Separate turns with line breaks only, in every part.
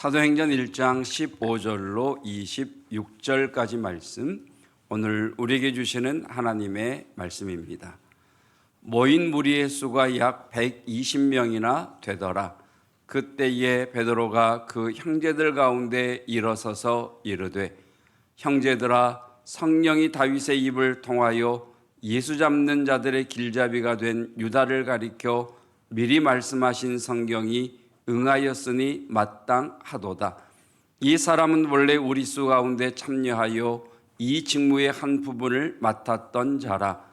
사도행전 1장 15절로 26절까지 말씀, 오늘 우리에게 주시는 하나님의 말씀입니다. 모인 무리의 수가 약 120명이나 되더라. 그때에 베드로가 그 형제들 가운데 일어서서 이르되, 형제들아, 성령이 다윗의 입을 통하여 예수 잡는 자들의 길잡이가 된 유다를 가리켜 미리 말씀하신 성경이 응하였으니 마땅하도다. 이 사람은 원래 우리 수 가운데 참여하여 이 직무의 한 부분을 맡았던 자라.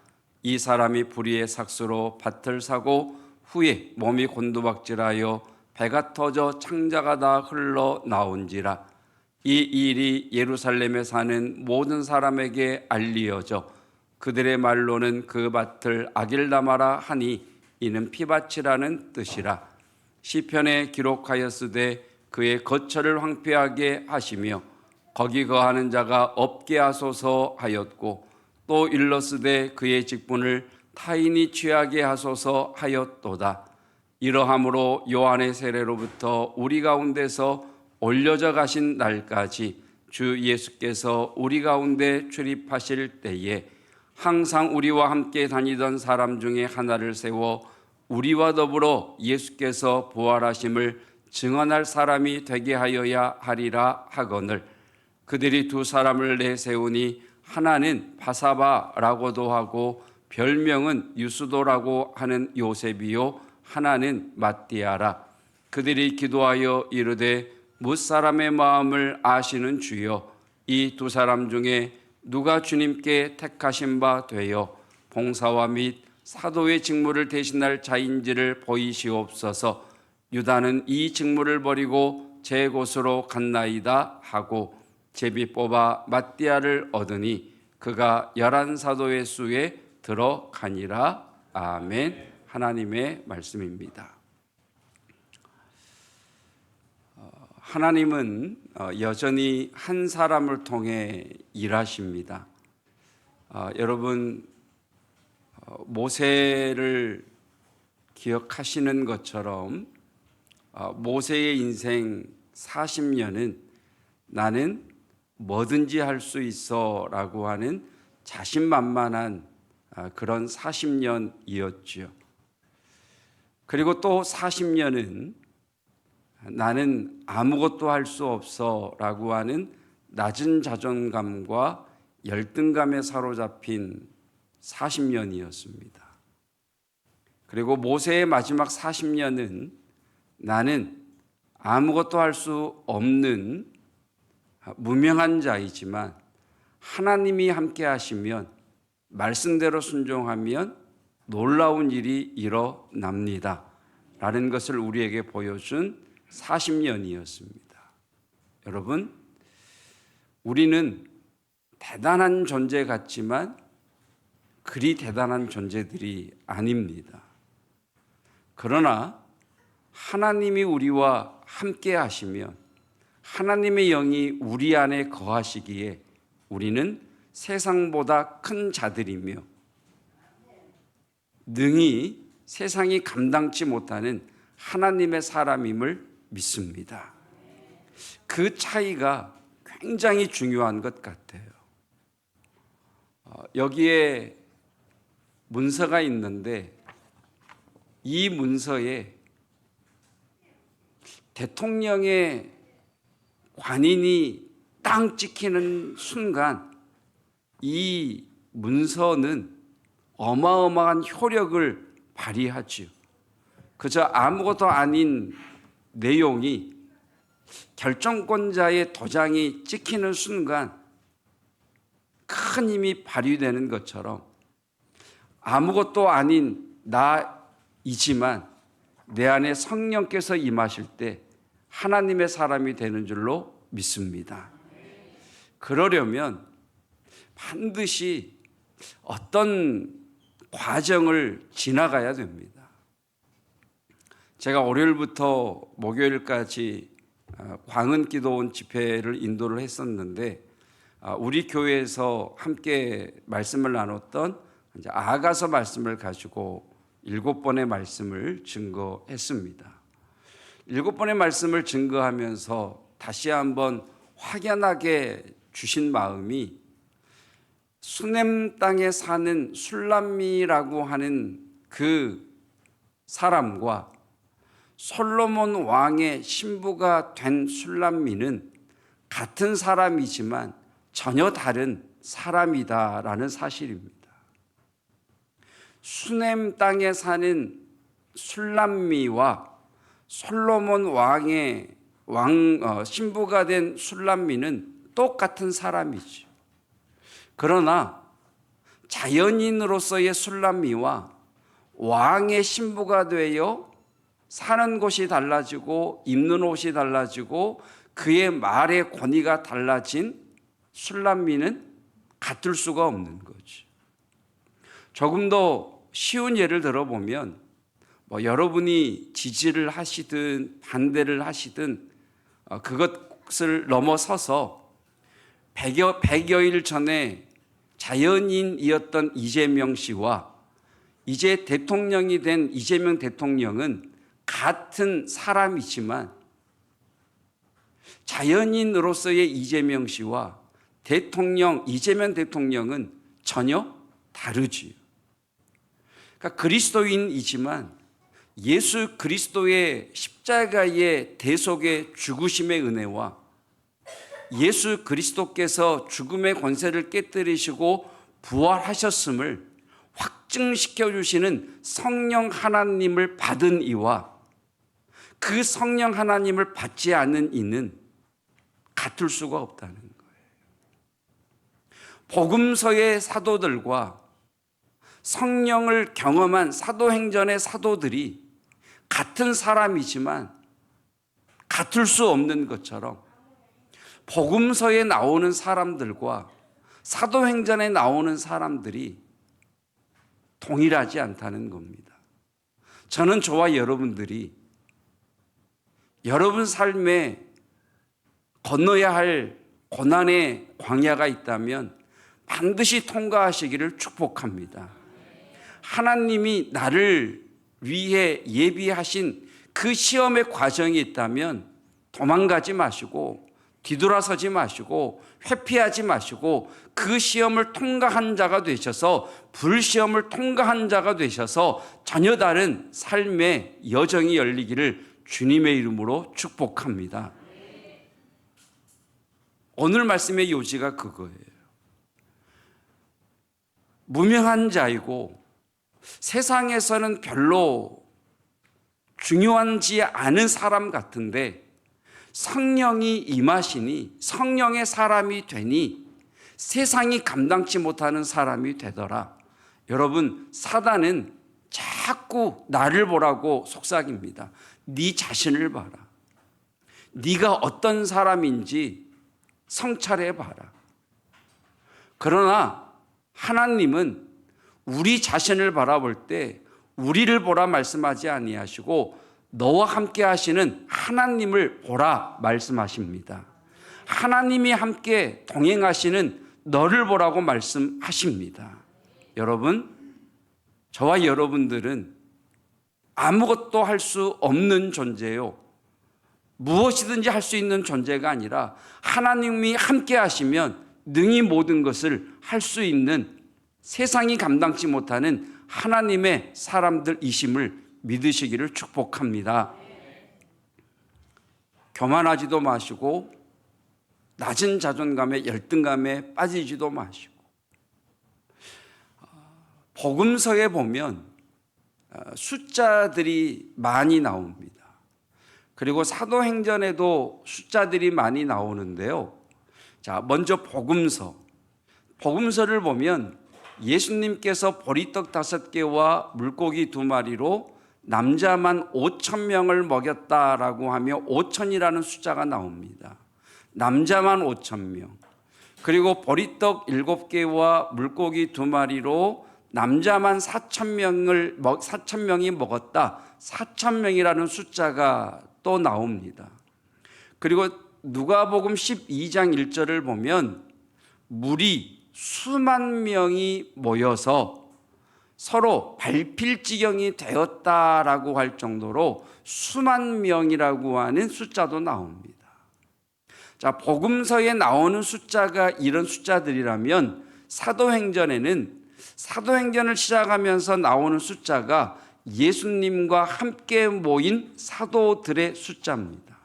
이 사람이 불의의 삭수로 밭을 사고 후에 몸이 곤두박질하여 배가 터져 창자가 다 흘러나온지라. 이 일이 예루살렘에 사는 모든 사람에게 알리어져 그들의 말로는 그 밭을 아겔다마라 하니 이는 피밭이라는 뜻이라. 시편에 기록하였으되 그의 거처를 황폐하게 하시며 거기 거하는 자가 없게 하소서 하였고, 또 일렀으되 그의 직분을 타인이 취하게 하소서 하였도다. 이러함으로 요한의 세례로부터 우리 가운데서 올려져 가신 날까지 주 예수께서 우리 가운데 출입하실 때에 항상 우리와 함께 다니던 사람 중에 하나를 세워 우리와 더불어 예수께서 부활하심을 증언할 사람이 되게 하여야 하리라 하거늘, 그들이 두 사람을 내세우니 하나는 바사바라고도 하고 별명은 유스도라고 하는 요셉이요 하나는 matti아라. 그들이 기도하여 이르되, 뭇사람의 마음을 아시는 주여, 이 두 사람 중에 누가 주님께 택하신 바 되어 봉사와 및 사도의 직무를 대신할 자인지를 보이시옵소서. 유다는 이 직무를 버리고 제 곳으로 갔나이다 하고 제비 뽑아 matti아를 얻으니 그가 11사도의 수에 들어가니라. 아멘. 하나님의 말씀입니다. 하나님은 여전히 한 사람을 통해 일하십니다. 여러분, 모세를 기억하시는 것처럼 모세의 인생 40년은 나는 뭐든지 할 수 있어 라고 하는 자신만만한 그런 40년이었죠. 그리고 또 40년은 나는 아무것도 할 수 없어 라고 하는 낮은 자존감과 열등감에 사로잡힌 40년이었습니다. 그리고 모세의 마지막 40년은 나는 아무것도 할 수 없는 무명한 자이지만 하나님이 함께 하시면, 말씀대로 순종하면 놀라운 일이 일어납니다 라는 것을 우리에게 보여준 40년이었습니다. 여러분, 우리는 대단한 존재 같지만 그리 대단한 존재들이 아닙니다. 그러나 하나님이 우리와 함께 하시면, 하나님의 영이 우리 안에 거하시기에 우리는 세상보다 큰 자들이며 능히 세상이 감당치 못하는 하나님의 사람임을 믿습니다. 그 차이가 굉장히 중요한 것 같아요. 여기에 문서가 있는데 이 문서에 대통령의 관인이 땅 찍히는 순간 이 문서는 어마어마한 효력을 발휘하죠. 그저 아무것도 아닌 내용이 결정권자의 도장이 찍히는 순간 큰 힘이 발휘되는 것처럼 아무것도 아닌 나이지만 내 안에 성령께서 임하실 때 하나님의 사람이 되는 줄로 믿습니다. 그러려면 반드시 어떤 과정을 지나가야 됩니다. 제가 월요일부터 목요일까지 광은기도원 집회를 인도를 했었는데, 우리 교회에서 함께 말씀을 나눴던 아가서 말씀을 가지고 7번의 말씀을 증거했습니다. 7번의 말씀을 증거하면서 다시 한번 확연하게 주신 마음이 수넴 땅에 사는 술람미라고 하는 그 사람과 솔로몬 왕의 신부가 된 술람미는 같은 사람이지만 전혀 다른 사람이다라는 사실입니다. 수넴 땅에 사는 술람미와 솔로몬 왕의 신부가 된 술람미는 똑같은 사람이죠. 그러나 자연인으로서의 술람미와 왕의 신부가 되어 사는 곳이 달라지고 입는 옷이 달라지고 그의 말의 권위가 달라진 술람미는 같을 수가 없는 거죠. 조금 더 쉬운 예를 들어보면 여러분이 지지를 하시든 반대를 하시든 그것을 넘어서서 100여일 전에 자연인이었던 이재명 씨와 이제 대통령이 된 이재명 대통령은 같은 사람이지만 자연인으로서의 이재명 씨와 이재명 대통령은 전혀 다르지요. 그러니까 그리스도인이지만 예수 그리스도의 십자가의 대속의 죽으심의 은혜와 예수 그리스도께서 죽음의 권세를 깨뜨리시고 부활하셨음을 확증시켜 주시는 성령 하나님을 받은 이와 그 성령 하나님을 받지 않은 이는 같을 수가 없다는 거예요. 복음서의 사도들과 성령을 경험한 사도행전의 사도들이 같은 사람이지만 같을 수 없는 것처럼 복음서에 나오는 사람들과 사도행전에 나오는 사람들이 동일하지 않다는 겁니다. 저는 저와 여러분들이 여러분 삶에 건너야 할 고난의 광야가 있다면 반드시 통과하시기를 축복합니다. 하나님이 나를 위해 예비하신 그 시험의 과정이 있다면 도망가지 마시고 뒤돌아서지 마시고 회피하지 마시고 그 시험을 통과한 자가 되셔서 불시험을 통과한 자가 되셔서 전혀 다른 삶의 여정이 열리기를 주님의 이름으로 축복합니다. 오늘 말씀의 요지가 그거예요. 무명한 자이고 세상에서는 별로 중요하지 않은 사람 같은데 성령이 임하시니 성령의 사람이 되니 세상이 감당치 못하는 사람이 되더라. 여러분, 사단은 자꾸 나를 보라고 속삭입니다. 네 자신을 봐라. 네가 어떤 사람인지 성찰해 봐라. 그러나 하나님은 우리 자신을 바라볼 때 우리를 보라 말씀하지 아니하시고 너와 함께 하시는 하나님을 보라 말씀하십니다. 하나님이 함께 동행하시는 너를 보라고 말씀하십니다. 여러분, 저와 여러분들은 아무것도 할 수 없는 존재요. 무엇이든지 할 수 있는 존재가 아니라 하나님이 함께 하시면 능히 모든 것을 할 수 있는 세상이 감당치 못하는 하나님의 사람들이심을 믿으시기를 축복합니다. 교만하지도 마시고 낮은 자존감에 열등감에 빠지지도 마시고 복음서에 보면 숫자들이 많이 나옵니다. 그리고 사도행전에도 숫자들이 많이 나오는데요. 자, 먼저 복음서를 보면 예수님께서 보리떡 5개와 물고기 2마리로 남자만 5,000명을 먹였다라고 하며 5,000이라는 숫자가 나옵니다. 남자만 5,000명. 그리고 보리떡 7개와 물고기 2마리로 남자만 4,000명이 먹었다. 4,000명이라는 숫자가 또 나옵니다. 그리고 누가복음 12장 1절을 보면 물이 수만 명이 모여서 서로 밟힐 지경이 되었다라고 할 정도로 수만 명이라고 하는 숫자도 나옵니다. 자, 복음서에 나오는 숫자가 이런 숫자들이라면 사도행전을 시작하면서 나오는 숫자가 예수님과 함께 모인 사도들의 숫자입니다.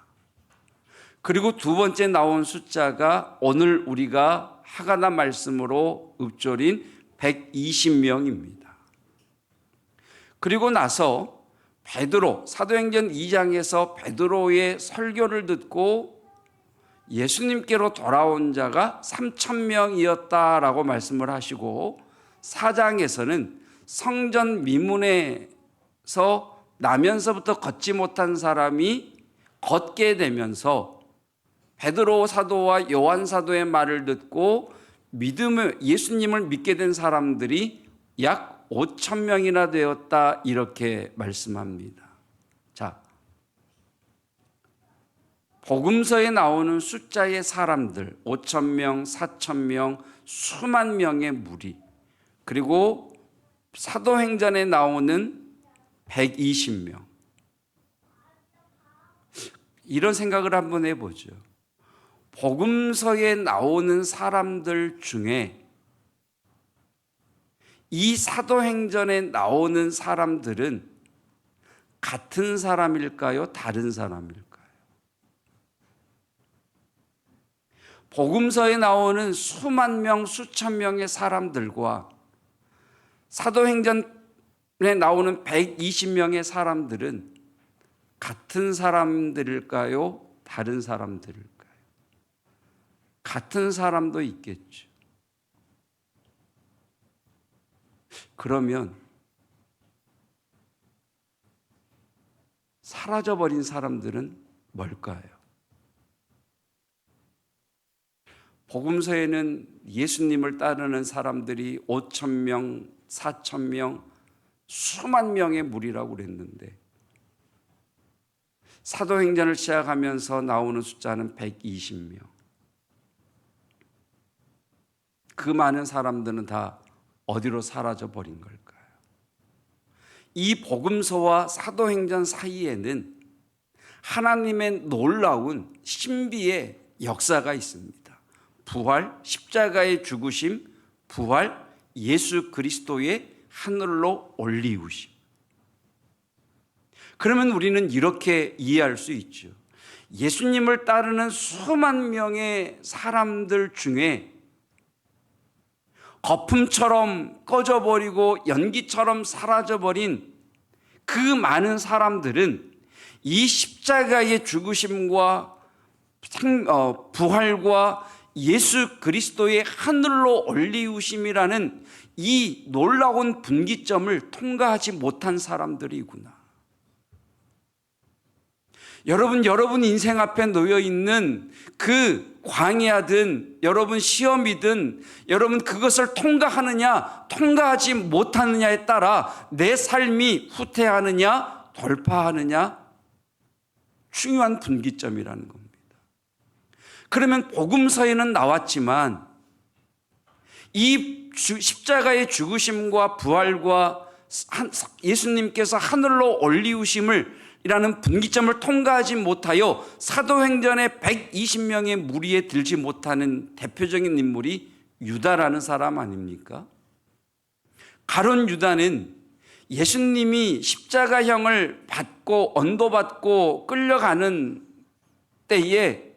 그리고 두 번째 나온 숫자가 오늘 우리가 하가나 말씀으로 읊조린 120명입니다. 그리고 나서 사도행전 2장에서 베드로의 설교를 듣고 예수님께로 돌아온 자가 3,000명이었다라고 말씀을 하시고, 4장에서는 성전 미문에서 나면서부터 걷지 못한 사람이 걷게 되면서 베드로 사도와 요한 사도의 말을 듣고 예수님을 믿게 된 사람들이 약 5,000명이나 되었다, 이렇게 말씀합니다. 자, 복음서에 나오는 숫자의 사람들 5,000명, 4,000명, 수만 명의 무리, 그리고 사도행전에 나오는 120명, 이런 생각을 한번 해보죠. 복음서에 나오는 사람들 중에 이 사도행전에 나오는 사람들은 같은 사람일까요? 다른 사람일까요? 복음서에 나오는 수만 명, 수천 명의 사람들과 사도행전에 나오는 120명의 사람들은 같은 사람들일까요? 다른 사람들일까요? 같은 사람도 있겠죠. 그러면 사라져버린 사람들은 뭘까요? 복음서에는 예수님을 따르는 사람들이 5,000명, 4,000명, 수만 명의 무리라고 그랬는데 사도행전을 시작하면서 나오는 숫자는 120명. 그 많은 사람들은 다 어디로 사라져 버린 걸까요? 이 복음서와 사도행전 사이에는 하나님의 놀라운 신비의 역사가 있습니다. 부활, 십자가의 죽으심, 부활, 예수 그리스도의 하늘로 올리우심. 그러면 우리는 이렇게 이해할 수 있죠. 예수님을 따르는 수만 명의 사람들 중에 거품처럼 꺼져버리고 연기처럼 사라져버린 그 많은 사람들은 이 십자가의 죽으심과 부활과 예수 그리스도의 하늘로 올리우심이라는 이 놀라운 분기점을 통과하지 못한 사람들이구나. 여러분 인생 앞에 놓여 있는 그 광야든 여러분 시험이든 여러분 그것을 통과하느냐 통과하지 못하느냐에 따라 내 삶이 후퇴하느냐 돌파하느냐 중요한 분기점이라는 겁니다. 그러면 복음서에는 나왔지만 이 십자가의 죽으심과 부활과 예수님께서 하늘로 올리우심을 이라는 분기점을 통과하지 못하여 사도행전의 120명의 무리에 들지 못하는 대표적인 인물이 유다라는 사람 아닙니까? 가룟 유다는 예수님이 십자가형을 받고 언도받고 끌려가는 때에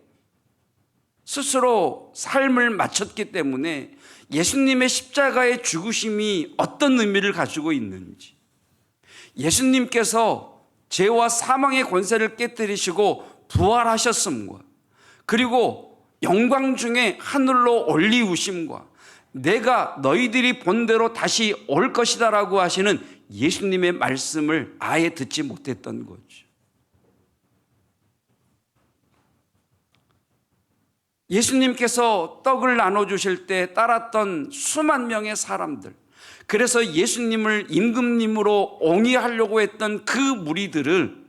스스로 삶을 마쳤기 때문에 예수님의 십자가의 죽으심이 어떤 의미를 가지고 있는지, 예수님께서 죄와 사망의 권세를 깨뜨리시고 부활하셨음과 그리고 영광 중에 하늘로 올리우심과 내가 너희들이 본 대로 다시 올 것이다 라고 하시는 예수님의 말씀을 아예 듣지 못했던 거죠. 예수님께서 떡을 나눠주실 때 따랐던 수만 명의 사람들, 그래서 예수님을 임금님으로 옹이하려고 했던 그 무리들을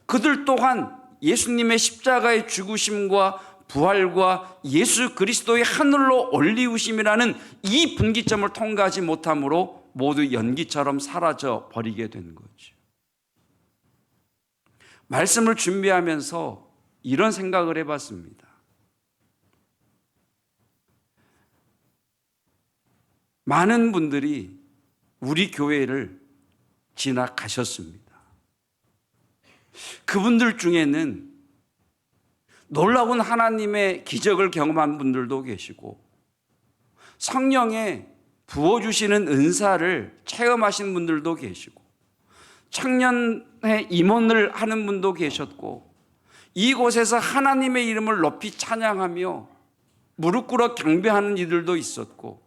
그들 또한 예수님의 십자가의 죽으심과 부활과 예수 그리스도의 하늘로 올리우심이라는 이 분기점을 통과하지 못함으로 모두 연기처럼 사라져 버리게 된 거죠. 말씀을 준비하면서 이런 생각을 해봤습니다. 많은 분들이 우리 교회를 지나가셨습니다. 그분들 중에는 놀라운 하나님의 기적을 경험한 분들도 계시고 성령의 부어주시는 은사를 체험하신 분들도 계시고 청년의 임원을 하는 분도 계셨고 이곳에서 하나님의 이름을 높이 찬양하며 무릎 꿇어 경배하는 이들도 있었고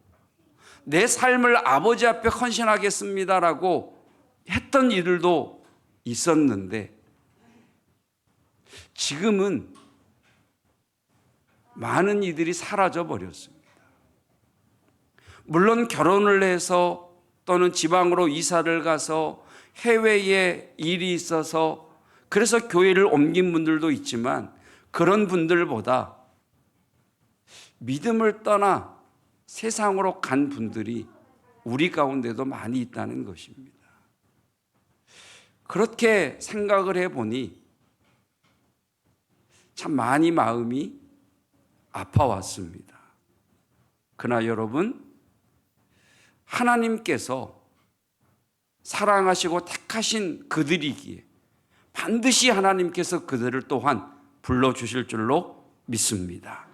내 삶을 아버지 앞에 헌신하겠습니다라고 했던 이들도 있었는데 지금은 많은 이들이 사라져 버렸습니다. 물론 결혼을 해서 또는 지방으로 이사를 가서 해외에 일이 있어서 그래서 교회를 옮긴 분들도 있지만 그런 분들보다 믿음을 떠나 세상으로 간 분들이 우리 가운데도 많이 있다는 것입니다. 그렇게 생각을 해보니 참 많이 마음이 아파왔습니다. 그러나 여러분, 하나님께서 사랑하시고 택하신 그들이기에 반드시 하나님께서 그들을 또한 불러주실 줄로 믿습니다.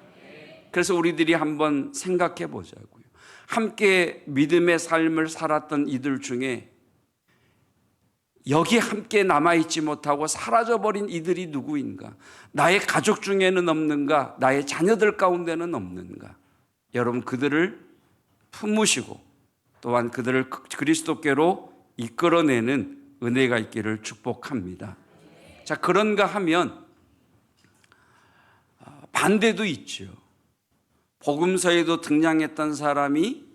그래서 우리들이 한번 생각해 보자고요. 함께 믿음의 삶을 살았던 이들 중에 여기 함께 남아있지 못하고 사라져버린 이들이 누구인가? 나의 가족 중에는 없는가? 나의 자녀들 가운데는 없는가? 여러분, 그들을 품으시고 또한 그들을 그리스도께로 이끌어내는 은혜가 있기를 축복합니다. 자, 그런가 하면 반대도 있죠. 복음서에도 등장했던 사람이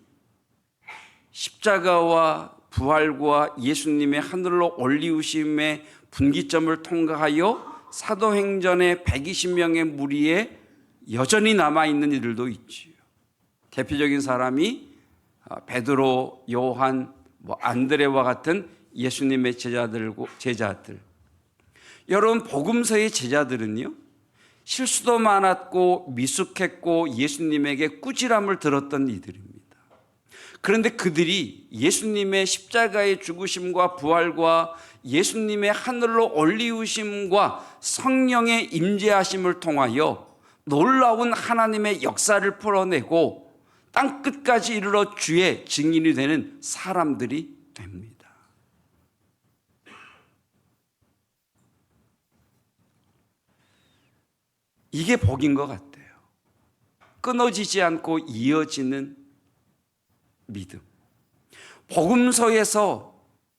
십자가와 부활과 예수님의 하늘로 올리우심의 분기점을 통과하여 사도행전의 120명의 무리에 여전히 남아있는 이들도 있지요. 대표적인 사람이 베드로, 요한, 안드레와 같은 예수님의 제자들. 여러분, 복음서의 제자들은요, 실수도 많았고 미숙했고 예수님에게 꾸지람을 들었던 이들입니다. 그런데 그들이 예수님의 십자가의 죽으심과 부활과 예수님의 하늘로 올리우심과 성령의 임재하심을 통하여 놀라운 하나님의 역사를 풀어내고 땅끝까지 이르러 주의 증인이 되는 사람들이 됩니다. 이게 복인 것 같아요. 끊어지지 않고 이어지는 믿음. 복음서에서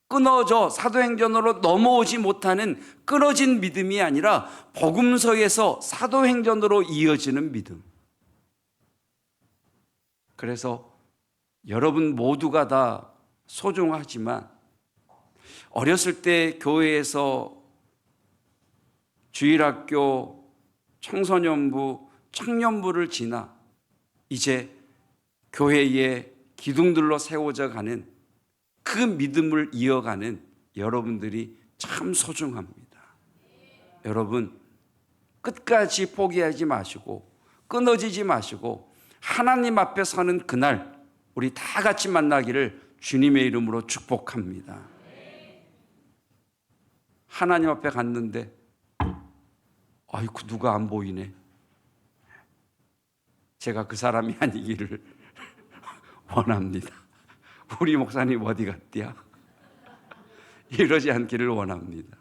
끊어져 사도행전으로 넘어오지 못하는 끊어진 믿음이 아니라 복음서에서 사도행전으로 이어지는 믿음. 그래서 여러분 모두가 다 소중하지만 어렸을 때 교회에서 주일학교, 청소년부, 청년부를 지나 이제 교회의 기둥들로 세워져 가는 그 믿음을 이어가는 여러분들이 참 소중합니다. 여러분, 끝까지 포기하지 마시고 끊어지지 마시고 하나님 앞에 서는 그날 우리 다 같이 만나기를 주님의 이름으로 축복합니다. 하나님 앞에 갔는데 아이고 누가 안 보이네. 제가 그 사람이 아니기를 원합니다. 우리 목사님 어디 갔디야? 이러지 않기를 원합니다.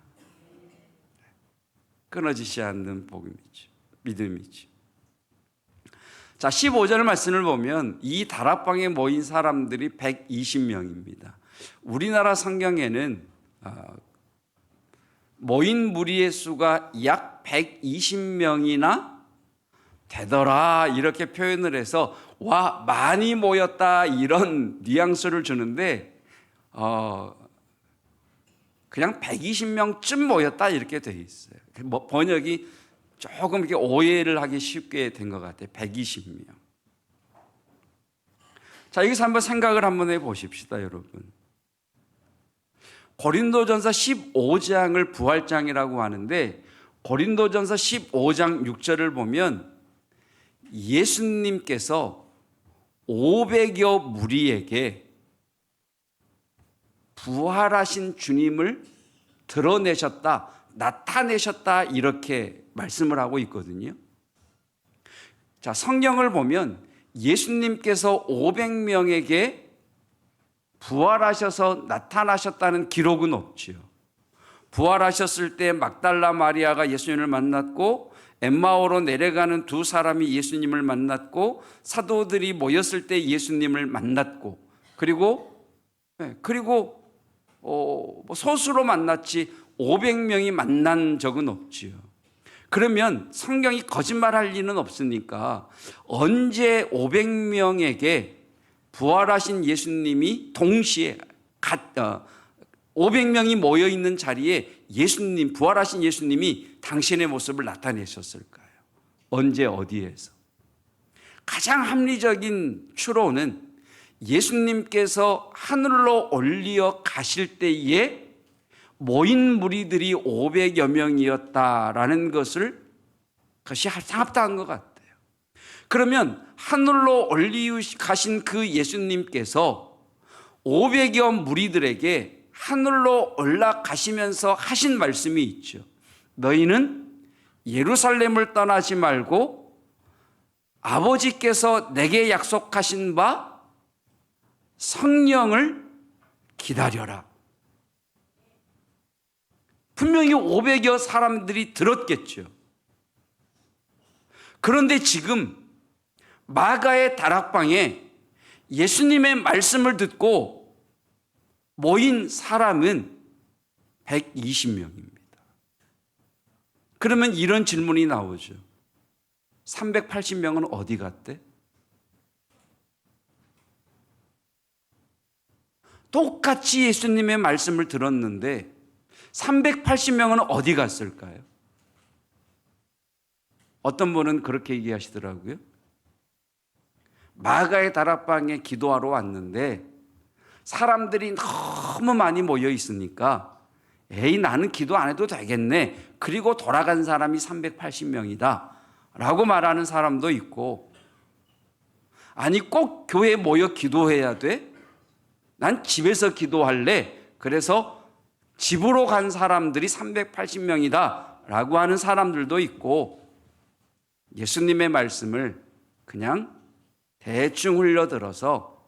끊어지지 않는 복음이죠. 믿음이죠. 자, 15절 말씀을 보면 이 다락방에 모인 사람들이 120명입니다. 우리나라 성경에는 모인 무리의 수가 약 120명이나 되더라 이렇게 표현을 해서 와 많이 모였다 이런 뉘앙스를 주는데 그냥 120명쯤 모였다 이렇게 돼 있어요. 번역이 조금 이렇게 오해를 하기 쉽게 된 것 같아요. 120명. 자, 여기서 한번 생각을 한번 해보십시다, 여러분. 고린도전서 15장을 부활장이라고 하는데 고린도전서 15장 6절을 보면 예수님께서 500여 무리에게 부활하신 주님을 드러내셨다, 나타내셨다, 이렇게 말씀을 하고 있거든요. 자, 성경을 보면 예수님께서 500명에게 부활하셔서 나타나셨다는 기록은 없지요. 부활하셨을 때 막달라 마리아가 예수님을 만났고 엠마오로 내려가는 두 사람이 예수님을 만났고 사도들이 모였을 때 예수님을 만났고 그리고 소수로 만났지 500명이 만난 적은 없지요. 그러면 성경이 거짓말할 리는 없으니까 언제 500명에게 부활하신 예수님이 동시에 500명이 모여있는 자리에 예수님, 부활하신 예수님이 당신의 모습을 나타내셨을까요? 언제 어디에서? 가장 합리적인 추론은 예수님께서 하늘로 올리어 가실 때에 모인 무리들이 500여 명이었다라는 그것이 합당한 것 같아요. 그러면 하늘로 올리가신 그 예수님께서 500여 무리들에게 하늘로 올라가시면서 하신 말씀이 있죠. 너희는 예루살렘을 떠나지 말고 아버지께서 내게 약속하신 바 성령을 기다려라. 분명히 500여 사람들이 들었겠죠. 그런데 지금 마가의 다락방에 예수님의 말씀을 듣고 모인 사람은 120명입니다. 그러면 이런 질문이 나오죠. 380명은 어디 갔대? 똑같이 예수님의 말씀을 들었는데 380명은 어디 갔을까요? 어떤 분은 그렇게 얘기하시더라고요. 마가의 다락방에 기도하러 왔는데 사람들이 너무 많이 모여 있으니까 에이, 나는 기도 안 해도 되겠네. 그리고 돌아간 사람이 380명이다 라고 말하는 사람도 있고, 아니 꼭 교회에 모여 기도해야 돼? 난 집에서 기도할래. 그래서 집으로 간 사람들이 380명이다 라고 하는 사람들도 있고, 예수님의 말씀을 그냥 대충 흘려들어서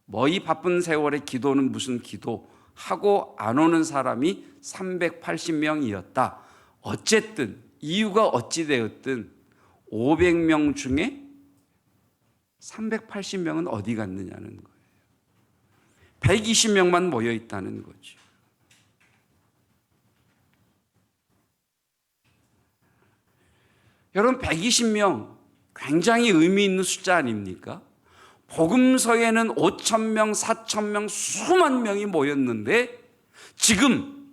뭐 이 바쁜 세월에 기도는 무슨 기도 하고 안 오는 사람이 380명이었다. 어쨌든 이유가 어찌 되었든 500명 중에 380명은 어디 갔느냐는 거예요. 120명만 모여 있다는 거죠. 여러분, 120명 굉장히 의미 있는 숫자 아닙니까? 복음서에는 5,000명, 4,000명, 수만 명이 모였는데 지금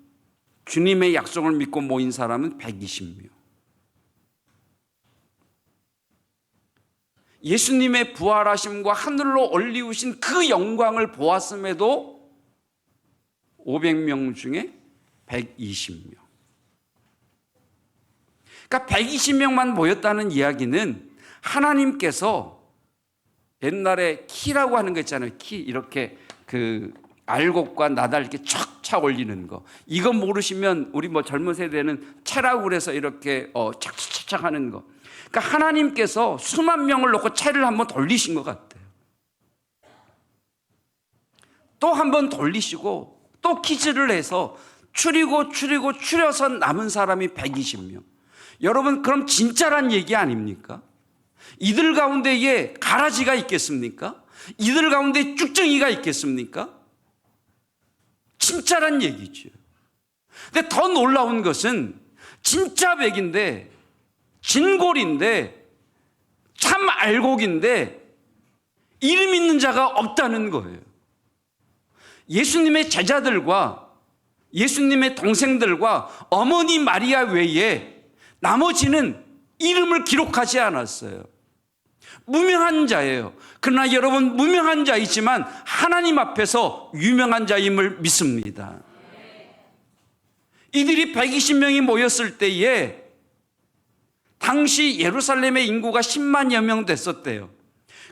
주님의 약속을 믿고 모인 사람은 120명. 예수님의 부활하심과 하늘로 올리우신 그 영광을 보았음에도 500명 중에 120명. 그러니까 120명만 모였다는 이야기는 하나님께서 옛날에 키라고 하는 거 있잖아요. 키 이렇게 그 알곡과 나달 이렇게 촥촥 올리는 거. 이거 모르시면 우리 뭐 젊은 세대는 채라고 그래서 이렇게 착착착 하는 거. 그러니까 하나님께서 수만 명을 놓고 채를 한번 돌리신 것 같아요. 또 한번 돌리시고 또 키즈를 해서 추려서 남은 사람이 120명. 여러분, 그럼 진짜란 얘기 아닙니까? 이들 가운데에 가라지가 있겠습니까? 이들 가운데 쭉정이가 있겠습니까? 진짜란 얘기죠. 근데 더 놀라운 것은 진짜 백인데, 진골인데, 참 알곡인데 이름 있는 자가 없다는 거예요. 예수님의 제자들과 예수님의 동생들과 어머니 마리아 외에 나머지는 이름을 기록하지 않았어요. 무명한 자예요. 그러나 여러분, 무명한 자이지만 하나님 앞에서 유명한 자임을 믿습니다. 이들이 120명이 모였을 때에 당시 예루살렘의 인구가 10만여 명 됐었대요.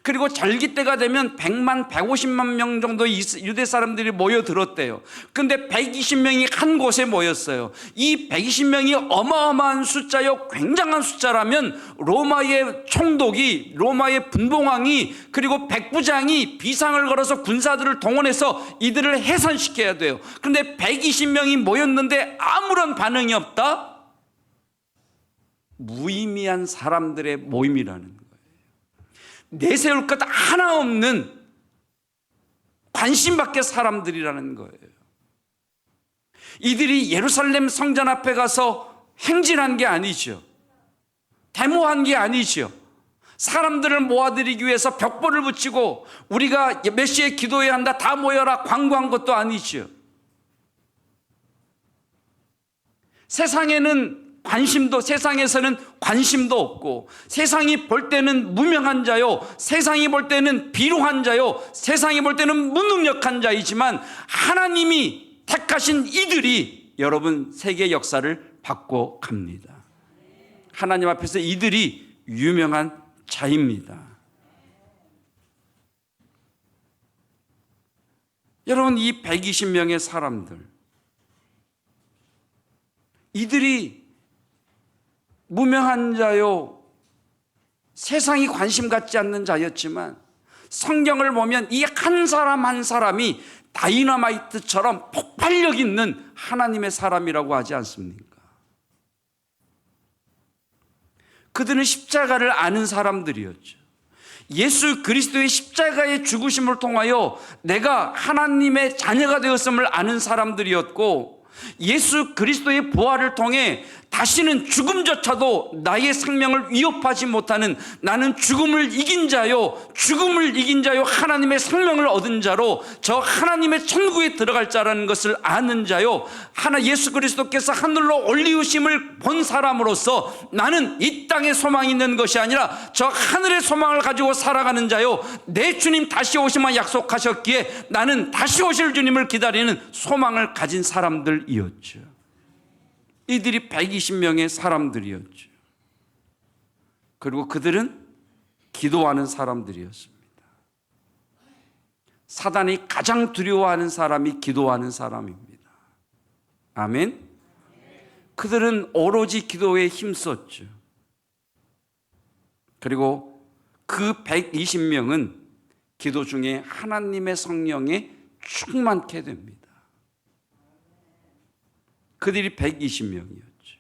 그리고 절기 때가 되면 100만, 150만 명 정도 유대 사람들이 모여들었대요. 근데 120명이 한 곳에 모였어요. 이 120명이 어마어마한 숫자요, 굉장한 숫자라면 로마의 총독이, 로마의 분봉왕이, 그리고 백부장이 비상을 걸어서 군사들을 동원해서 이들을 해산시켜야 돼요. 근데 120명이 모였는데 아무런 반응이 없다? 무의미한 사람들의 모임이라는 거예요. 내세울 것 하나 없는 관심 밖의 사람들이라는 거예요. 이들이 예루살렘 성전 앞에 가서 행진한 게 아니죠. 데모한 게 아니죠. 사람들을 모아들이기 위해서 벽보를 붙이고 우리가 몇 시에 기도해야 한다, 다 모여라 광고한 것도 아니죠. 세상에서는 관심도 없고, 세상이 볼 때는 무명한 자요, 세상이 볼 때는 비루한 자요, 세상이 볼 때는 무능력한 자이지만 하나님이 택하신 이들이 여러분 세계 역사를 바꿔 갑니다. 하나님 앞에서 이들이 유명한 자입니다. 여러분, 이 120명의 사람들, 이들이 무명한 자요, 세상이 관심 갖지 않는 자였지만 성경을 보면 이 한 사람 한 사람이 다이너마이트처럼 폭발력 있는 하나님의 사람이라고 하지 않습니까? 그들은 십자가를 아는 사람들이었죠. 예수 그리스도의 십자가의 죽으심을 통하여 내가 하나님의 자녀가 되었음을 아는 사람들이었고, 예수 그리스도의 부활을 통해 다시는 죽음조차도 나의 생명을 위협하지 못하는, 나는 죽음을 이긴 자요, 하나님의 생명을 얻은 자로 저 하나님의 천국에 들어갈 자라는 것을 아는 자요, 예수 그리스도께서 하늘로 올리우심을 본 사람으로서 나는 이 땅에 소망이 있는 것이 아니라 저 하늘의 소망을 가지고 살아가는 자요, 내 주님 다시 오시면 약속하셨기에 나는 다시 오실 주님을 기다리는 소망을 가진 사람들이었죠. 이들이 120명의 사람들이었죠. 그리고 그들은 기도하는 사람들이었습니다. 사단이 가장 두려워하는 사람이 기도하는 사람입니다. 아멘. 그들은 오로지 기도에 힘썼죠. 그리고 그 120명은 기도 중에 하나님의 성령에 충만케 됩니다. 그들이 120명이었죠.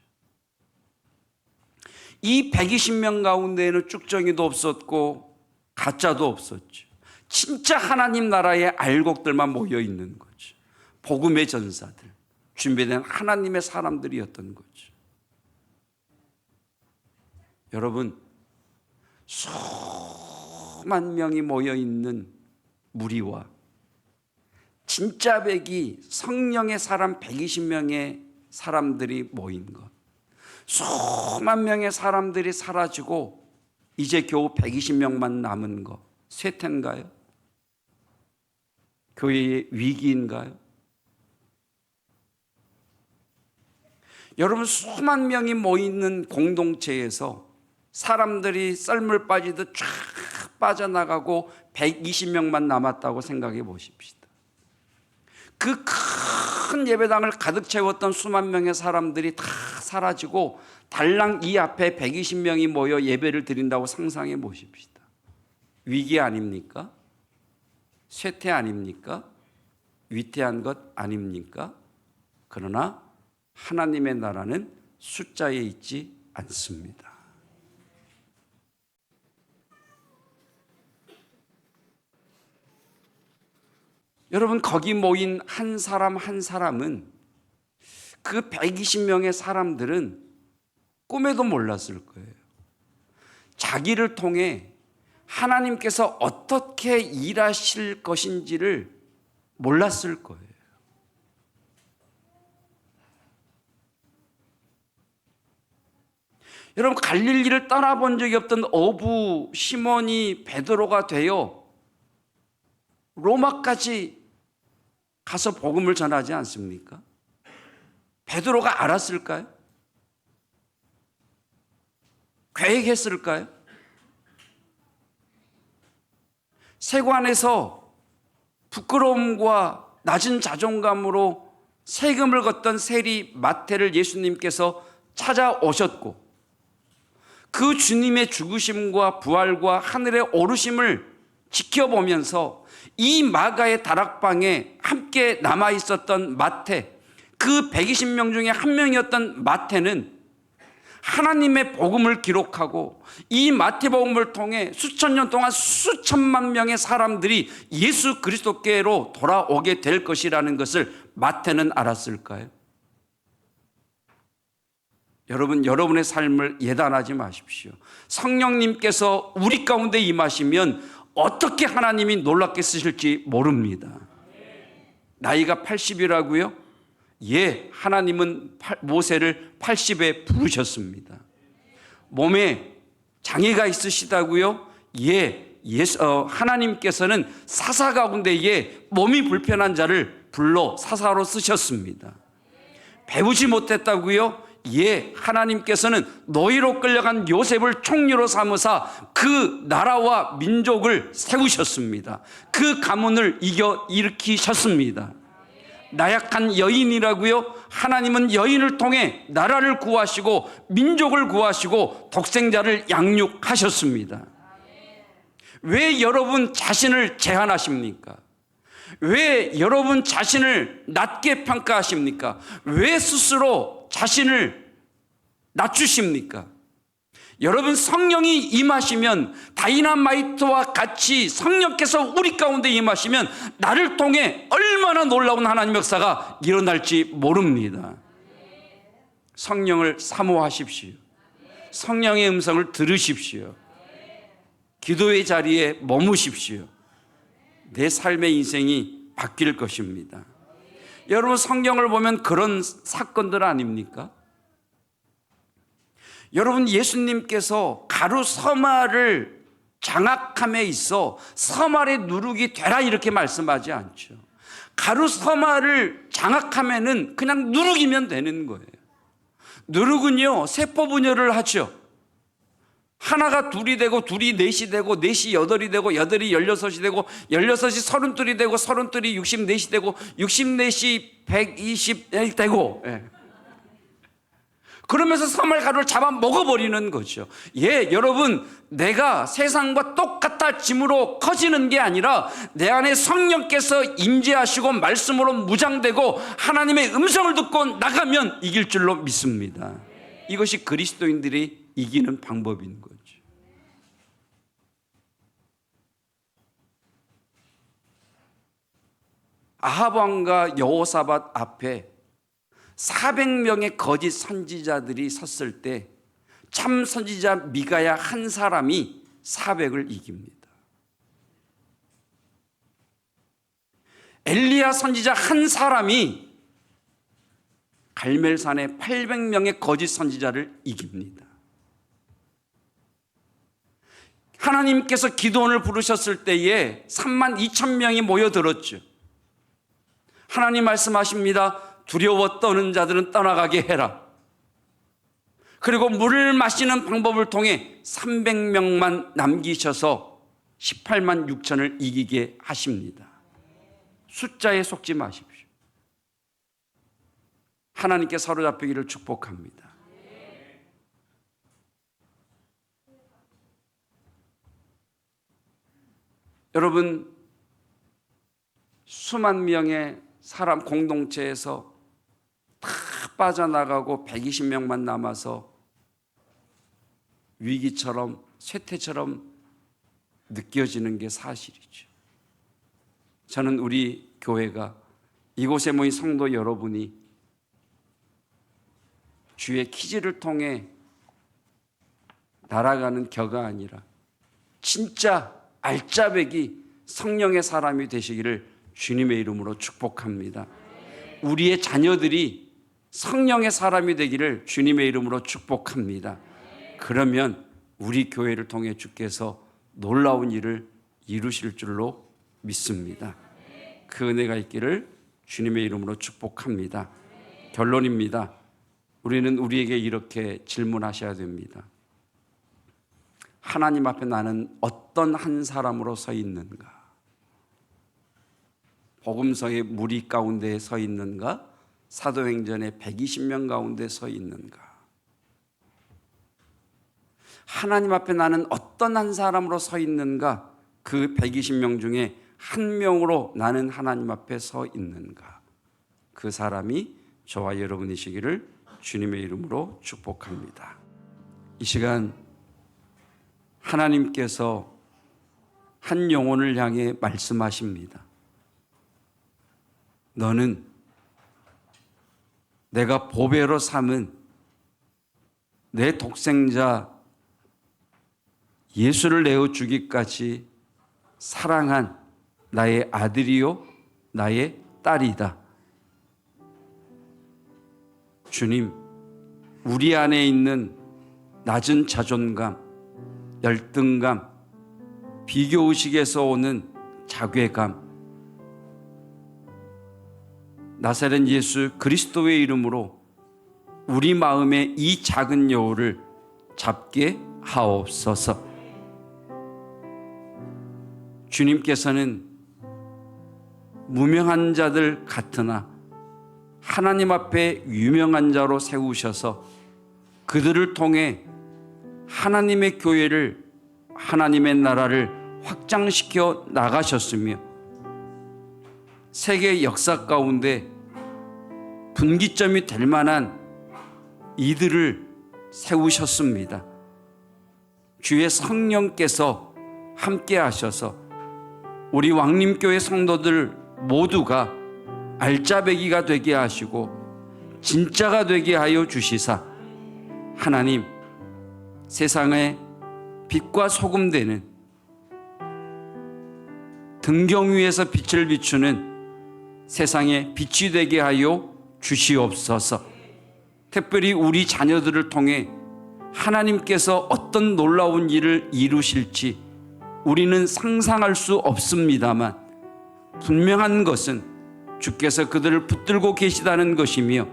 이 120명 가운데에는 쭉정이도 없었고 가짜도 없었죠. 진짜 하나님 나라의 알곡들만 모여 있는 거죠. 복음의 전사들, 준비된 하나님의 사람들이었던 거죠. 여러분, 수만 명이 모여 있는 무리와 진짜 백이 성령의 사람 120명의 사람들이 모인 것, 수만 명의 사람들이 사라지고 이제 겨우 120명만 남은 것, 쇠퇴인가요? 교회의 위기인가요? 여러분, 수만 명이 모이는 공동체에서 사람들이 썰물 빠지듯 쫙 빠져나가고 120명만 남았다고 생각해 보십시다. 그 큰 예배당을 가득 채웠던 수만 명의 사람들이 다 사라지고 달랑 이 앞에 120명이 모여 예배를 드린다고 상상해 보십시다. 위기 아닙니까? 쇠퇴 아닙니까? 위태한 것 아닙니까? 그러나 하나님의 나라는 숫자에 있지 않습니다. 여러분, 거기 모인 한 사람 한 사람은, 그 120명의 사람들은 꿈에도 몰랐을 거예요. 자기를 통해 하나님께서 어떻게 일하실 것인지를 몰랐을 거예요. 여러분, 갈릴리를 떠나본 적이 없던 어부 시몬이 베드로가 되어 로마까지 가서 복음을 전하지 않습니까? 베드로가 알았을까요? 계획했을까요? 세관에서 부끄러움과 낮은 자존감으로 세금을 걷던 세리 마태를 예수님께서 찾아오셨고, 그 주님의 죽으심과 부활과 하늘의 오르심을 지켜보면서 이 마가의 다락방에 함께 남아있었던 마태, 그 120명 중에 한 명이었던 마태는 하나님의 복음을 기록하고 이 마태복음을 통해 수천 년 동안 수천만 명의 사람들이 예수 그리스도께로 돌아오게 될 것이라는 것을 마태는 알았을까요? 여러분, 여러분의 삶을 예단하지 마십시오. 성령님께서 우리 가운데 임하시면 어떻게 하나님이 놀랍게 쓰실지 모릅니다. 나이가 80이라고요? 예, 하나님은 모세를 80에 부르셨습니다. 몸에 장애가 있으시다고요? 예, 하나님께서는 사사 가운데에 몸이 불편한 자를 불러 사사로 쓰셨습니다. 배우지 못했다고요? 예, 하나님께서는 노예로 끌려간 요셉을 총리로 삼으사 그 나라와 민족을 세우셨습니다. 그 가문을 일으키셨습니다. 나약한 여인이라고요? 하나님은 여인을 통해 나라를 구하시고 민족을 구하시고 독생자를 양육하셨습니다. 왜 여러분 자신을 제한하십니까? 왜 여러분 자신을 낮게 평가하십니까? 왜 스스로 자신을 낮추십니까? 여러분, 성령이 임하시면, 다이나마이트와 같이 성령께서 우리 가운데 임하시면 나를 통해 얼마나 놀라운 하나님의 역사가 일어날지 모릅니다. 성령을 사모하십시오. 성령의 음성을 들으십시오. 기도의 자리에 머무십시오. 내 삶의 인생이 바뀔 것입니다. 여러분, 성경을 보면 그런 사건들 아닙니까? 여러분, 예수님께서 가루 서말을 장악함에 있어 서말의 누룩이 되라 이렇게 말씀하지 않죠. 가루 서말을 장악하면은 그냥 누룩이면 되는 거예요. 누룩은요, 세포 분열을 하죠. 하나가 둘이 되고, 둘이 넷이 되고, 넷이 여덟이 되고, 여덟이 16이 되고, 16이 32이 되고, 32이 64이 되고, 64이 120이 되고, 예. 그러면서 서말 가루를 잡아 먹어버리는 거죠. 예, 여러분, 내가 세상과 똑같아짐으로 커지는 게 아니라 내 안에 성령께서 임재하시고 말씀으로 무장되고 하나님의 음성을 듣고 나가면 이길 줄로 믿습니다. 이것이 그리스도인들이 이기는 방법인 거죠. 아합 왕과 여호사밧 앞에 400명의 거짓 선지자들이 섰을 때 참 선지자 미가야 한 사람이 400을 이깁니다. 엘리야 선지자 한 사람이 갈멜산의 800명의 거짓 선지자를 이깁니다. 하나님께서 기드온을 부르셨을 때에 32,000명이 모여들었죠. 하나님 말씀하십니다. 두려워 떠는 자들은 떠나가게 해라. 그리고 물을 마시는 방법을 통해 300명만 남기셔서 18만 6천을 이기게 하십니다. 숫자에 속지 마십시오. 하나님께 사로잡히기를 축복합니다. 여러분, 수만 명의 사람 공동체에서 다 빠져나가고 120명만 남아서 위기처럼 쇠퇴처럼 느껴지는 게 사실이죠. 저는 우리 교회가, 이곳에 모인 성도 여러분이 주의 키즈를 통해 날아가는 겨가 아니라 진짜 알짜배기 성령의 사람이 되시기를 주님의 이름으로 축복합니다. 우리의 자녀들이 성령의 사람이 되기를 주님의 이름으로 축복합니다. 그러면 우리 교회를 통해 주께서 놀라운 일을 이루실 줄로 믿습니다. 그 은혜가 있기를 주님의 이름으로 축복합니다. 결론입니다. 우리는 우리에게 이렇게 질문하셔야 됩니다. 하나님 앞에 나는 어떤 한 사람으로 서 있는가? 복음서의 무리 가운데 서 있는가? 사도행전의 120명 가운데 서 있는가? 하나님 앞에 나는 어떤 한 사람으로 서 있는가? 그 120명 중에 한 명으로 나는 하나님 앞에 서 있는가? 그 사람이 저와 여러분이시기를 주님의 이름으로 축복합니다. 이 시간 하나님께서 한 영혼을 향해 말씀하십니다. 너는 내가 보배로 삼은 내 독생자 예수를 내어주기까지 사랑한 나의 아들이요 나의 딸이다. 주님, 우리 안에 있는 낮은 자존감, 열등감, 비교의식에서 오는 자괴감, 나사렛 예수 그리스도의 이름으로 우리 마음의 이 작은 여우를 잡게 하옵소서. 주님께서는 무명한 자들 같으나 하나님 앞에 유명한 자로 세우셔서 그들을 통해 하나님의 교회를, 하나님의 나라를 확장시켜 나가셨으며 세계 역사 가운데 분기점이 될 만한 이들을 세우셨습니다. 주의 성령께서 함께 하셔서 우리 왕림교회 성도들 모두가 알짜배기가 되게 하시고 진짜가 되게 하여 주시사 하나님, 세상에 빛과 소금 되는 등경 위에서 빛을 비추는 세상에 빛이 되게 하여 주시옵소서. 특별히 우리 자녀들을 통해 하나님께서 어떤 놀라운 일을 이루실지 우리는 상상할 수 없습니다만 분명한 것은 주께서 그들을 붙들고 계시다는 것이며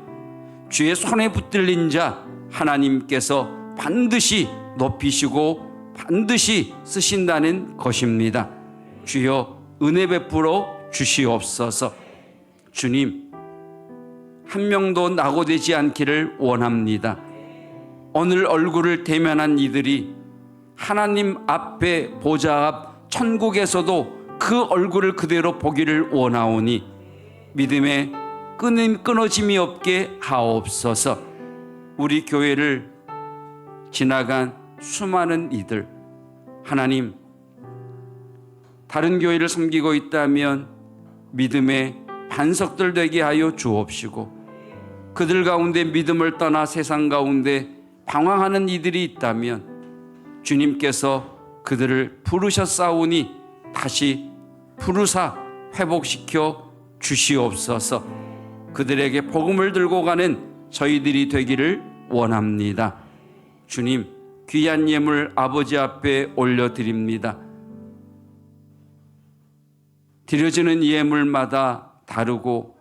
주의 손에 붙들린 자 하나님께서 반드시 높이시고 반드시 쓰신다는 것입니다. 주여 은혜 베풀어 주시옵소서. 주님, 한 명도 낙오되지 않기를 원합니다. 오늘 얼굴을 대면한 이들이 하나님 앞에 보좌 앞 천국에서도 그 얼굴을 그대로 보기를 원하오니 믿음에 끊어짐이 없게 하옵소서. 우리 교회를 지나간 수많은 이들, 하나님, 다른 교회를 섬기고 있다면 믿음의 반석들 되게 하여 주옵시고 그들 가운데 믿음을 떠나 세상 가운데 방황하는 이들이 있다면 주님께서 그들을 부르셨사오니 다시 부르사 회복시켜 주시옵소서. 그들에게 복음을 들고 가는 저희들이 되기를 원합니다. 주님, 귀한 예물 아버지 앞에 올려드립니다. 드려지는 예물마다 다르고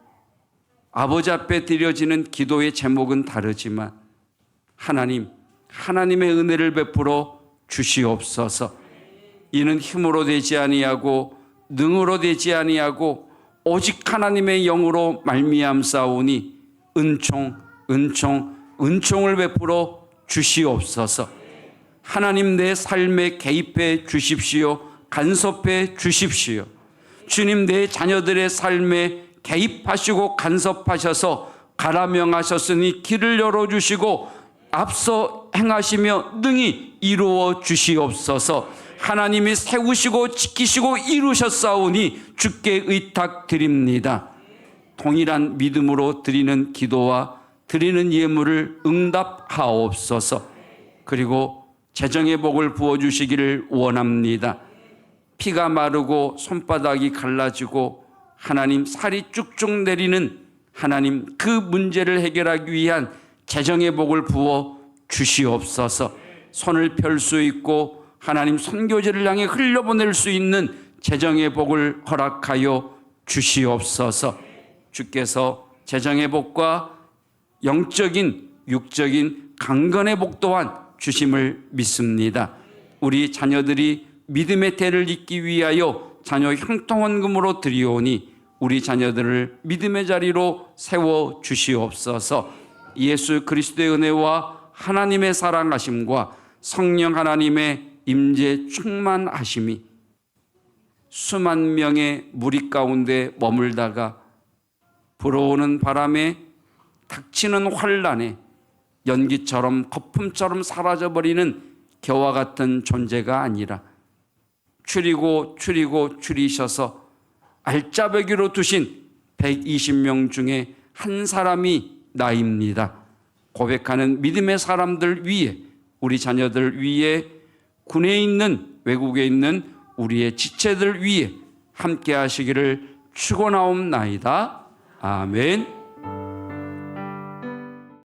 아버지 앞에 드려지는 기도의 제목은 다르지만 하나님, 하나님의 은혜를 베풀어 주시옵소서. 이는 힘으로 되지 아니하고 능으로 되지 아니하고 오직 하나님의 영으로 말미암사오니 은총을 베풀어 주시옵소서. 하나님, 내 삶에 개입해 주십시오. 간섭해 주십시오. 주님, 내 자녀들의 삶에 개입하시고 간섭하셔서 가라 명하셨으니 길을 열어주시고 앞서 행하시며 능히 이루어 주시옵소서. 하나님이 세우시고 지키시고 이루셨사오니 주께 의탁드립니다. 동일한 믿음으로 드리는 기도와 드리는 예물을 응답하옵소서. 그리고 재정의 복을 부어주시기를 원합니다. 피가 마르고 손바닥이 갈라지고 하나님 살이 쭉쭉 내리는 하나님, 그 문제를 해결하기 위한 재정의 복을 부어 주시옵소서. 손을 펼 수 있고 하나님 선교지를 향해 흘려보낼 수 있는 재정의 복을 허락하여 주시옵소서. 주께서 재정의 복과 영적인 육적인 강건의 복 또한 주심을 믿습니다. 우리 자녀들이 믿음의 태를 잇기 위하여 자녀 형통원금으로 드리오니 우리 자녀들을 믿음의 자리로 세워 주시옵소서. 예수 그리스도의 은혜와 하나님의 사랑하심과 성령 하나님의 임재 충만하심이 수만 명의 무리 가운데 머물다가 불어오는 바람에 닥치는 환란에 연기처럼 거품처럼 사라져버리는 겨와 같은 존재가 아니라 추리고 추리셔서 알짜배기로 두신 120명 중에 한 사람이 나입니다. 고백하는 믿음의 사람들 위에, 우리 자녀들 위에, 군에 있는 외국에 있는 우리의 지체들 위에 함께 하시기를 축원하옵나이다. 아멘.